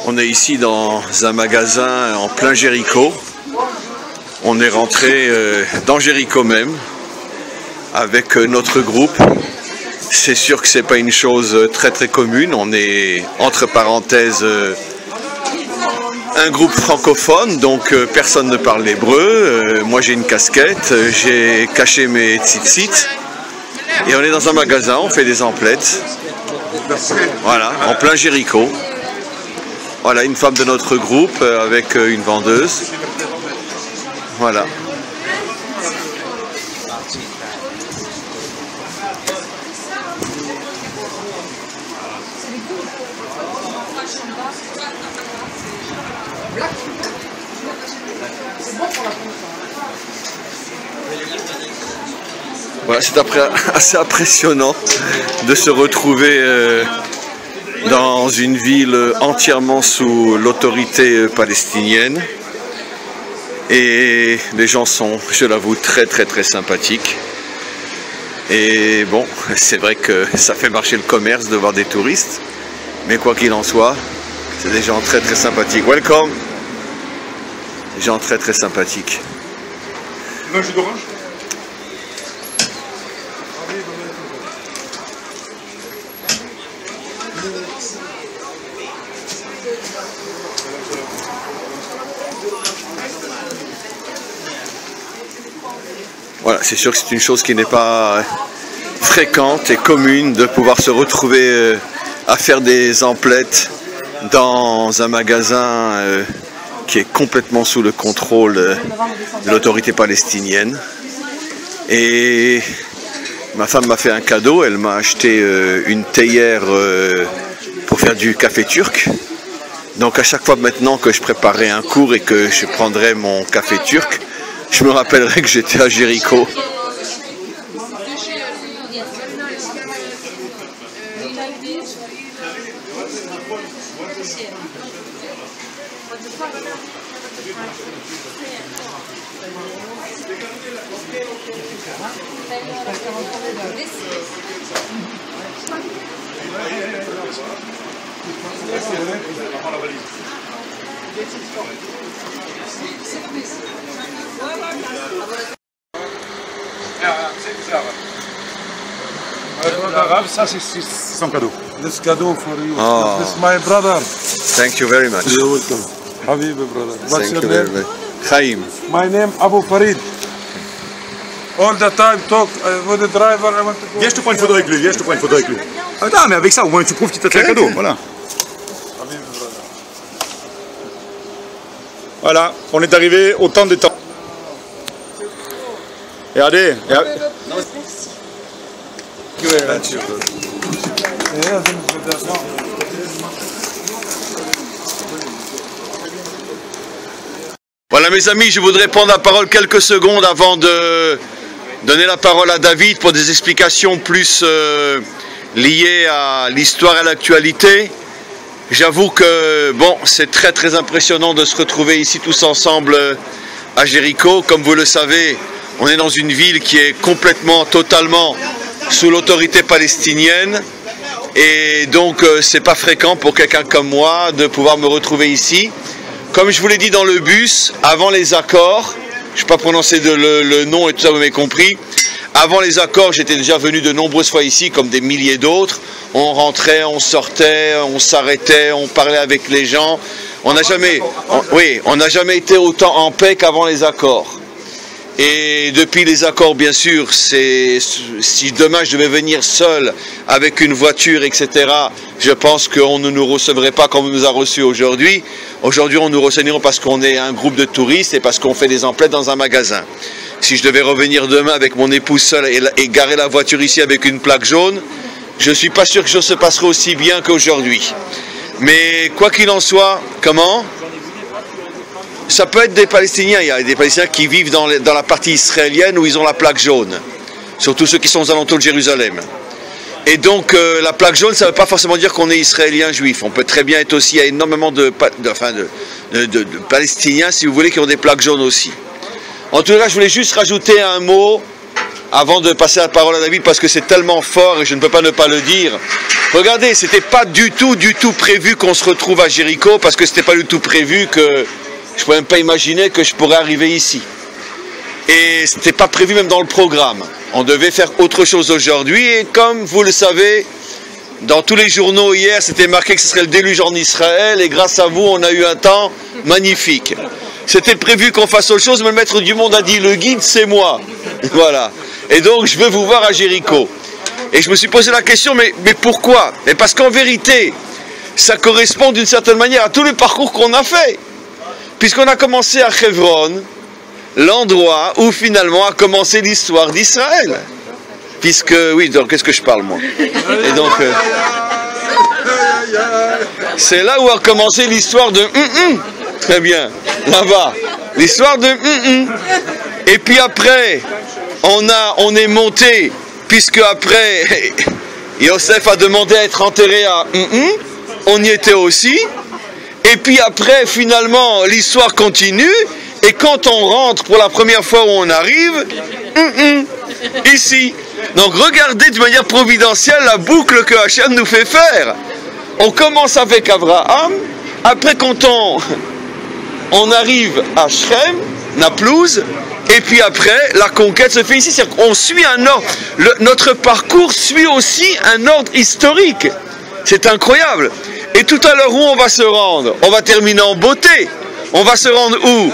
On est ici dans un magasin en plein Jéricho. On est rentré dans Jéricho même avec notre groupe. C'est sûr que c'est pas une chose très commune. On est entre parenthèses un groupe francophone, donc personne ne parle l'hébreu. Moi j'ai une casquette, j'ai caché mes tzitzit et on est dans un magasin, on fait des emplettes. Voilà, en plein Jéricho. Voilà, une femme de notre groupe avec une vendeuse. Voilà. Voilà, c'est assez impressionnant de se retrouver dans une ville entièrement sous l'autorité palestinienne. Et les gens sont, je l'avoue, très sympathiques. Et bon, c'est vrai que ça fait marcher le commerce de voir des touristes. Mais quoi qu'il en soit, c'est des gens très sympathiques. Welcome! Des gens très sympathiques. Un jus d'orange? Voilà, c'est sûr que c'est une chose qui n'est pas fréquente et commune de pouvoir se retrouver à faire des emplettes dans un magasin qui est complètement sous le contrôle de l'autorité palestinienne. Et ma femme m'a fait un cadeau, elle m'a acheté une théière pour faire du café turc. Donc à chaque fois maintenant que je préparerai un cours et que je prendrai mon café turc, je me rappellerai que j'étais à Jéricho. Ça c'est son cadeau. This cadeau for you. Oh. This is my brother. Thank you very much. You're welcome. Habibi brother. What's Thank your you name? very much. Chaim. My name Abu Farid. All the time talk with the driver. I want to go. Viens, je te prends une photo avec lui. Viens, je te prends une photo avec lui. Ah non, mais avec ça, au moins tu prouves qu'il t'a fait un cadeau. Voilà. Habibi brother. Voilà, on est arrivé au temps des temps. Regardez. Voilà mes amis, je voudrais prendre la parole quelques secondes avant de donner la parole à David pour des explications plus liées à l'histoire et à l'actualité. J'avoue que bon, c'est très impressionnant de se retrouver ici tous ensemble à Jéricho. Comme vous le savez, on est dans une ville qui est complètement, totalement sous l'autorité palestinienne. Et donc c'est pas fréquent pour quelqu'un comme moi de pouvoir me retrouver ici. Comme je vous l'ai dit dans le bus, avant les accords, je ne vais pas prononcer le nom et tout ça, vous m'avez compris. Avant les accords, j'étais déjà venu de nombreuses fois ici, comme des milliers d'autres. On rentrait, on sortait, on s'arrêtait, on parlait avec les gens. On n'a jamais été autant en paix qu'avant les accords. Et depuis les accords, bien sûr, si demain je devais venir seul avec une voiture, etc., je pense qu'on ne nous recevrait pas comme on nous a reçus aujourd'hui. Aujourd'hui, on nous recevra parce qu'on est un groupe de touristes et parce qu'on fait des emplettes dans un magasin. Si je devais revenir demain avec mon épouse seule et garer la voiture ici avec une plaque jaune, je ne suis pas sûr que ça se passerait aussi bien qu'aujourd'hui. Mais quoi qu'il en soit, comment ? Ça peut être des Palestiniens, il y a des Palestiniens qui vivent dans la partie israélienne où ils ont la plaque jaune, surtout ceux qui sont aux alentours de Jérusalem. Et donc la plaque jaune, ça ne veut pas forcément dire qu'on est israélien juif, on peut très bien être aussi, il y a énormément de Palestiniens, si vous voulez, qui ont des plaques jaunes aussi. En tout cas, je voulais juste rajouter un mot avant de passer la parole à David, parce que c'est tellement fort et je ne peux pas ne pas le dire. Regardez, c'était pas du tout prévu qu'on se retrouve à Jéricho, parce que c'était pas du tout prévu que, je ne peux même pas imaginer que je pourrais arriver ici. Et c'était pas prévu même dans le programme. On devait faire autre chose aujourd'hui, et comme vous le savez, dans tous les journaux hier, c'était marqué que ce serait le déluge en Israël, et grâce à vous, on a eu un temps magnifique. C'était prévu qu'on fasse autre chose, mais le maître du monde a dit, le guide, c'est moi. Voilà. Et donc, je veux vous voir à Jéricho. Et je me suis posé la question, mais pourquoi? Mais parce qu'en vérité, ça correspond d'une certaine manière à tout le parcours qu'on a fait. Puisqu'on a commencé à Hebron, l'endroit où finalement a commencé l'histoire d'Israël. Puisque, oui, donc qu'est-ce que je parle moi? Et donc, c'est là où a commencé l'histoire de très bien, là-bas, l'histoire de Et puis après, on est monté, puisque après, Yosef a demandé à être enterré à on y était aussi. Et puis après, finalement, l'histoire continue. Et quand on rentre pour la première fois où on arrive, ici. Donc regardez de manière providentielle la boucle que Hachem nous fait faire. On commence avec Abraham. Après, quand on arrive à Shrem, Naplouse, et puis après, la conquête se fait ici. C'est-à-dire qu'on suit un ordre. Notre parcours suit aussi un ordre historique. C'est incroyable. Et tout à l'heure, où on va se rendre? On va terminer en beauté. On va se rendre où?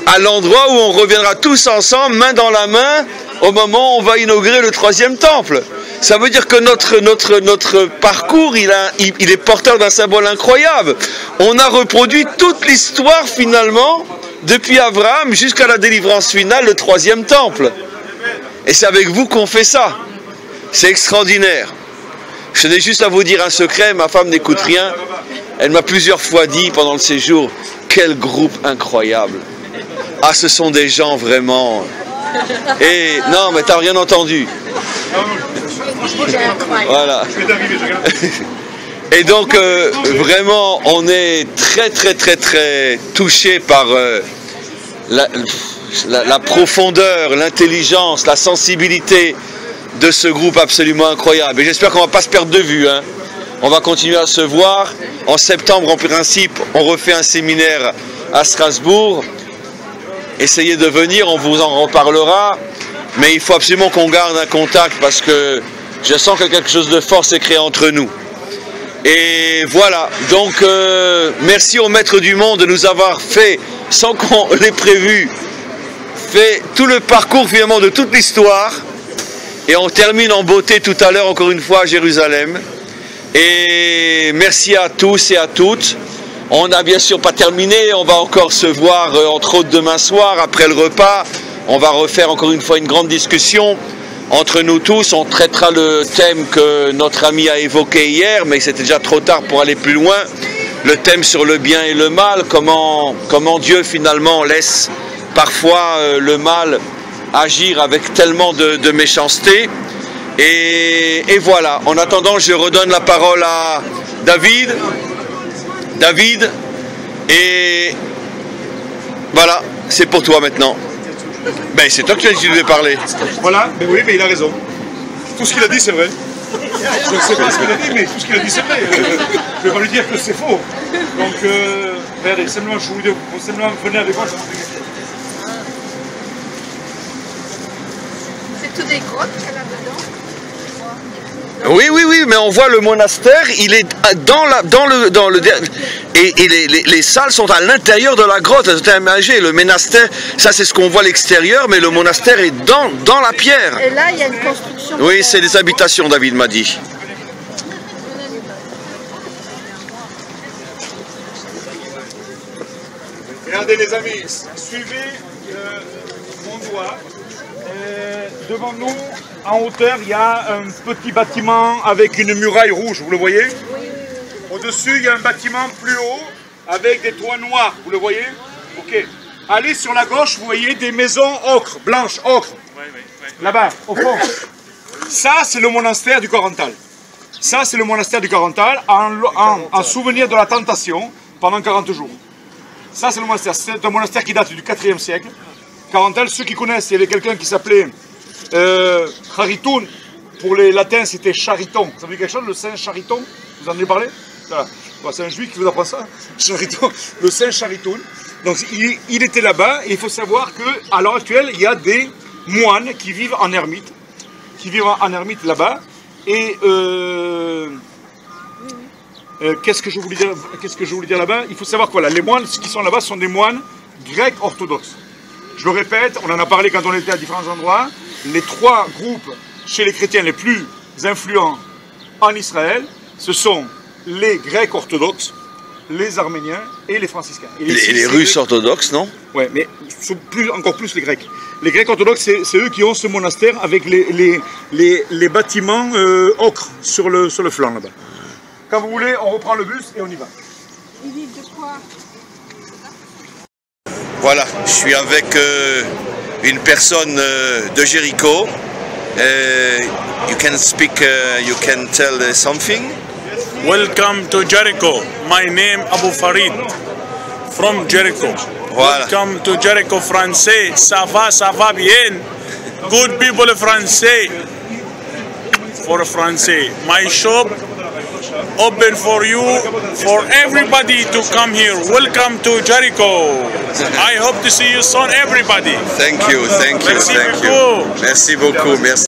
À l'endroit où on reviendra tous ensemble, main dans la main, au moment où on va inaugurer le 3e temple. Ça veut dire que notre parcours, il est porteur d'un symbole incroyable. On a reproduit toute l'histoire finalement, depuis Abraham jusqu'à la délivrance finale, le 3e temple. Et c'est avec vous qu'on fait ça. C'est extraordinaire. Je tenais juste à vous dire un secret, ma femme n'écoute rien. Elle m'a plusieurs fois dit pendant le séjour, quel groupe incroyable. Ah, ce sont des gens vraiment... Et non, mais t'as rien entendu. Voilà. Et donc, vraiment, on est très touché par la profondeur, l'intelligence, la sensibilité de ce groupe absolument incroyable. Et j'espère qu'on ne va pas se perdre de vue. Hein. On va continuer à se voir. En septembre, en principe, on refait un séminaire à Strasbourg. Essayez de venir, on vous en reparlera. Mais il faut absolument qu'on garde un contact parce que je sens que quelque chose de fort s'est créé entre nous. Et voilà, donc merci au Maître du Monde de nous avoir fait, sans qu'on l'ait prévu, fait tout le parcours finalement de toute l'histoire. Et on termine en beauté tout à l'heure, encore une fois, à Jérusalem. Et merci à tous et à toutes. On n'a bien sûr pas terminé, on va encore se voir, entre autres demain soir, après le repas. On va refaire encore une fois une grande discussion entre nous tous. On traitera le thème que notre ami a évoqué hier, mais c'était déjà trop tard pour aller plus loin. Le thème sur le bien et le mal, comment Dieu finalement laisse parfois le mal agir avec tellement de méchanceté. Et voilà, en attendant, je redonne la parole à David. David, et voilà, c'est pour toi maintenant. Ben, c'est toi qui devais parler. Voilà, mais oui, mais il a raison. Tout ce qu'il a dit, c'est vrai. Je ne sais pas ce qu'il a dit, mais tout ce qu'il a dit, c'est vrai. Je ne vais pas lui dire que c'est faux. Donc, regardez, simplement, je vous dis, simplement, venez avec moi, je vous dis quelque chose. C'est tout des grottes qu'elle a dedans. Oui, mais on voit le monastère, il est et les salles sont à l'intérieur de la grotte, c'est aménagé. Le monastère, ça c'est ce qu'on voit à l'extérieur, mais le monastère est dans la pierre. Et là, il y a une construction. Oui, c'est des habitations, David m'a dit. Regardez les amis, suivez mon doigt. Devant nous, en hauteur, il y a un petit bâtiment avec une muraille rouge, vous le voyez? Au-dessus, il y a un bâtiment plus haut avec des toits noirs, vous le voyez? Ok. Allez sur la gauche, vous voyez des maisons ocre, blanches, ocre. Là-bas, au fond. Ça, c'est le monastère du Corental. Ça, c'est le monastère du Corental en souvenir de la tentation pendant 40 jours. Ça, c'est le monastère. C'est un monastère qui date du 4e siècle. Corental, ceux qui connaissent, il y avait quelqu'un qui s'appelait Charitoun, pour les latins, c'était Chariton. Ça veut dire quelque chose, le saint Chariton? Vous en avez parlé? Voilà. Bon, c'est un juif qui vous apprend ça. Chariton, le saint Charitoun. Donc il était là-bas, et il faut savoir qu'à l'heure actuelle, il y a des moines qui vivent en ermite. Là-bas. Et qu'est-ce que je voulais dire là-bas? Il faut savoir que voilà, les moines qui sont là-bas sont des moines grecs orthodoxes. Je le répète, on en a parlé quand on était à différents endroits. Les trois groupes chez les chrétiens les plus influents en Israël, ce sont les Grecs orthodoxes, les Arméniens et les franciscains. Et les Russes orthodoxes, non? Ouais, mais encore plus les Grecs. Les Grecs orthodoxes, c'est eux qui ont ce monastère avec les bâtiments ocre sur le flanc là-bas. Quand vous voulez, on reprend le bus et on y va. Ils vivent de quoi? Voilà, je suis avec une personne de Jéricho. You can speak, you can tell something. Welcome to Jericho. My name Abu Farid from Jericho. Voilà. Welcome to Jericho, français. Ça va bien. Good people français. For français. My shop open for you, for everybody to come here. Welcome to Jericho. I hope to see you soon, everybody. Thank you, thank you, Merci thank you. beaucoup. Merci beaucoup, merci.